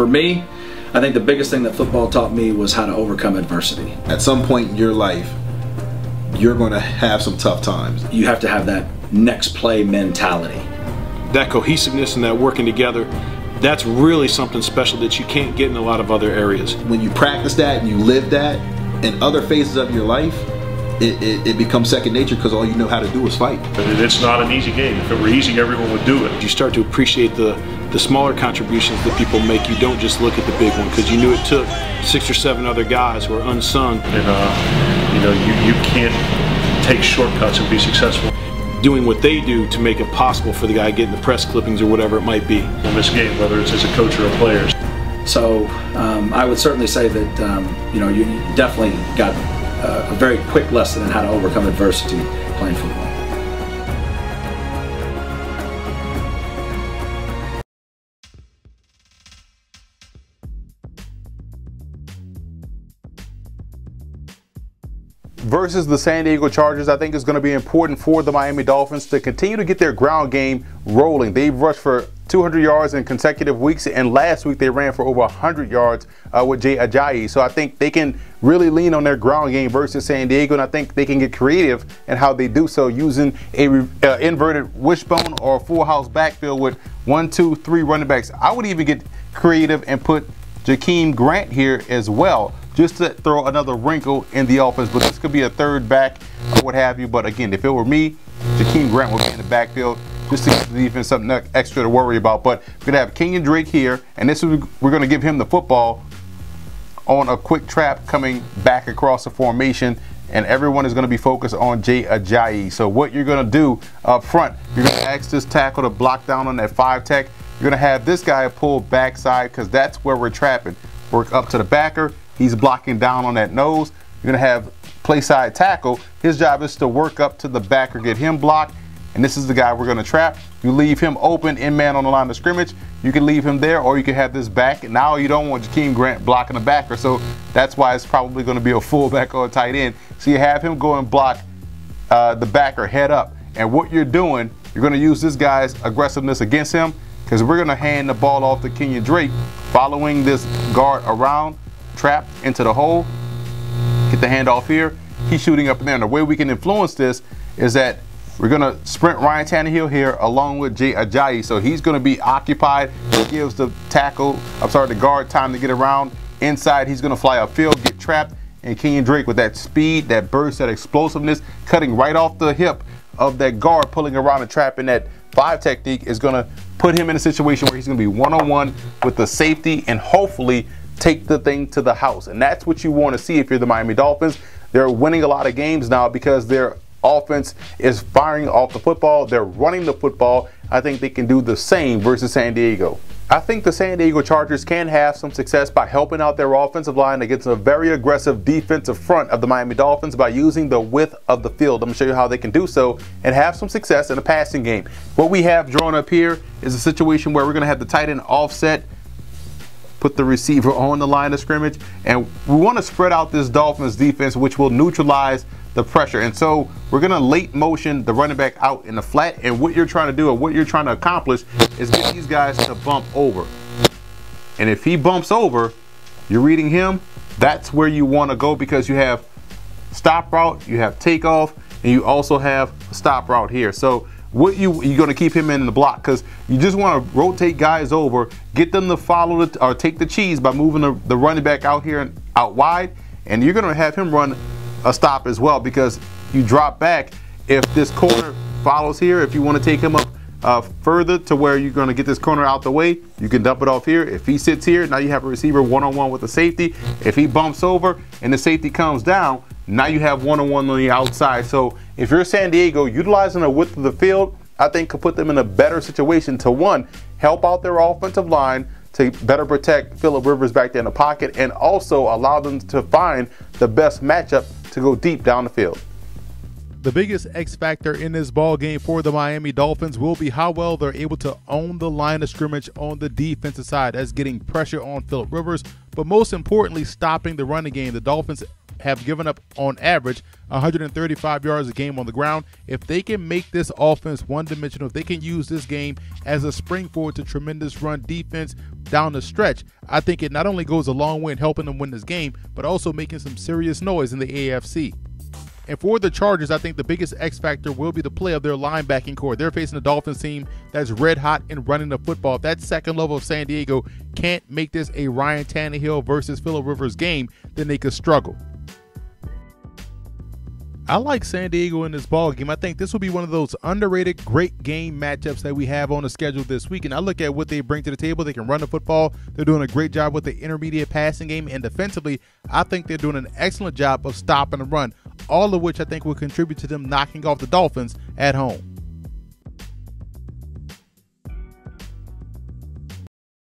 For me, I think the biggest thing that football taught me was how to overcome adversity. At some point in your life, you're going to have some tough times. You have to have that next play mentality. That cohesiveness and that working together, that's really something special that you can't get in a lot of other areas. When you practice that and you live that in other phases of your life, it becomes second nature because all you know how to do is fight. It's not an easy game. If it were easy, everyone would do it. You start to appreciate the smaller contributions that people make. You don't just look at the big one because you knew it took 6 or 7 other guys who are unsung. And you know, you can't take shortcuts and be successful. Doing what they do to make it possible for the guy getting the press clippings or whatever it might be. In this game, whether it's as a coach or a player. So I would certainly say that you know, you definitely got a very quick lesson in how to overcome adversity playing football. Versus the San Diego Chargers, I think it's going to be important for the Miami Dolphins to continue to get their ground game rolling. They've rushed for 200 yards in consecutive weeks, and last week they ran for over 100 yards with Jay Ajayi. So I think they can really lean on their ground game versus San Diego, and I think they can get creative in how they do so using a inverted wishbone or a full house backfield with 1, 2, 3 running backs. I would even get creative and put Jakeem Grant here as well, just to throw another wrinkle in the offense. But this could be a third back or what have you. But again, if it were me, Jakeem Grant would be in the backfield just to give the defense something extra to worry about. But we're going to have Kenyon Drake here, and we're going to give him the football on a quick trap coming back across the formation, and everyone is going to be focused on Jay Ajayi. So what you're going to do up front, you're going to ask this tackle to block down on that 5 tech. You're going to have this guy pull backside because that's where we're trapping. Work up to the backer. He's blocking down on that nose. You're going to have play side tackle. His job is to work up to the backer, get him blocked, and this is the guy we're going to trap. You leave him open in man on the line of scrimmage. You can leave him there, or you can have this back. Now you don't want Jakeem Grant blocking the backer, so that's why it's probably going to be a fullback or a tight end. So you have him go and block the backer head up. And what you're doing, you're going to use this guy's aggressiveness against him, because we're going to hand the ball off to Kenyon Drake, following this guard around, trap into the hole, get the handoff here. He's shooting up in there. And the way we can influence this is that we're going to sprint Ryan Tannehill here along with Jay Ajayi. So he's going to be occupied. It gives the guard time to get around. Inside, he's going to fly upfield, get trapped. And Kenyon Drake with that speed, that burst, that explosiveness, cutting right off the hip of that guard, pulling around and trapping that 5 technique is going to put him in a situation where he's going to be one-on-one with the safety and hopefully take the thing to the house. And that's what you want to see if you're the Miami Dolphins. They're winning a lot of games now because their offense is firing off the football. They're running the football. I think they can do the same versus San Diego. I think the San Diego Chargers can have some success by helping out their offensive line against a very aggressive defensive front of the Miami Dolphins by using the width of the field. I'm going to show you how they can do so and have some success in a passing game. What we have drawn up here is a situation where we're going to have the tight end offset, put the receiver on the line of scrimmage, and we want to spread out this Dolphins defense, which will neutralize the pressure. And so we're going to late motion the running back out in the flat, and what you're trying to do, or what you're trying to accomplish, is get these guys to bump over. And if he bumps over, you're reading him, that's where you want to go, because you have stop route, you have takeoff, and you also have a stop route here. So what you're going to keep him in the block, because you just want to rotate guys over, get them to follow or take the cheese by moving the running back out here and out wide, and you're going to have him run a stop as well, because you drop back. If this corner follows here, if you want to take him up further to where you're going to get this corner out the way, you can dump it off here. If he sits here, now you have a receiver one-on-one with the safety. If he bumps over and the safety comes down, now you have one-on-one on the outside. So if you're San Diego, utilizing the width of the field, I think could put them in a better situation to, one, help out their offensive line, to better protect Phillip Rivers back there in the pocket, and also allow them to find the best matchup to go deep down the field. The biggest X factor in this ball game for the Miami Dolphins will be how well they're able to own the line of scrimmage on the defensive side. That's getting pressure on Phillip Rivers, but most importantly, stopping the running game. The Dolphins have given up on average 135 yards a game on the ground. If they can make this offense one-dimensional, if they can use this game as a springboard to tremendous run defense down the stretch, I think it not only goes a long way in helping them win this game, but also making some serious noise in the AFC. And for the Chargers, I think the biggest X factor will be the play of their linebacking core. They're facing a Dolphins team that's red hot in running the football. If that second level of San Diego can't make this a Ryan Tannehill versus Phillip Rivers game, then they could struggle. I like San Diego in this ball game. I think this will be one of those underrated great game matchups that we have on the schedule this week. And I look at what they bring to the table. They can run the football. They're doing a great job with the intermediate passing game. And defensively, I think they're doing an excellent job of stopping the run, all of which I think will contribute to them knocking off the Dolphins at home.